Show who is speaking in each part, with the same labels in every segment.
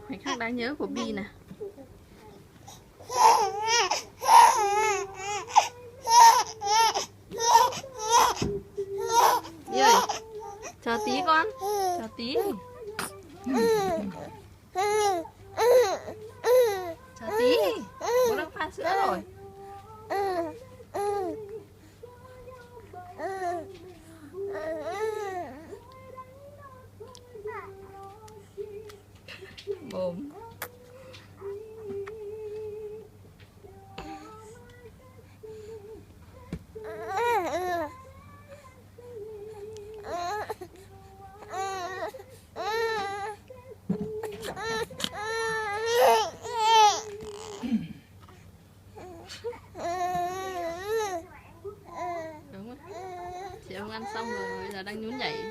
Speaker 1: Khoảnh khắc đáng nhớ của Bi nè. Bi ơi, chờ tí con, chờ tí. Chờ tí, bố đang pha sữa rồi. Bồm. Đúng rồi. Chị ông ăn xong rồi, bây giờ đang nhún nhảy.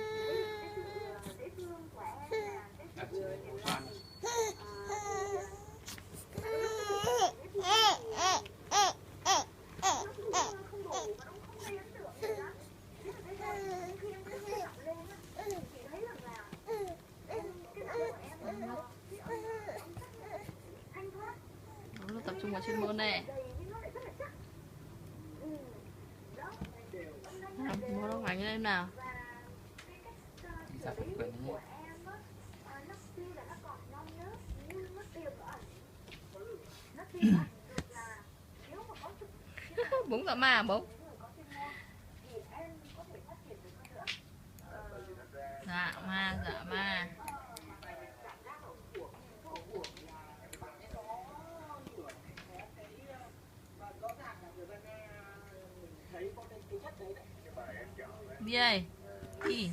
Speaker 1: Nó tập trung vào chuyên môn này. Bố nó ngoảnh lên nào. Bún dạ ma bố. Dạ ma, dạ ma. Bi ơi, đi.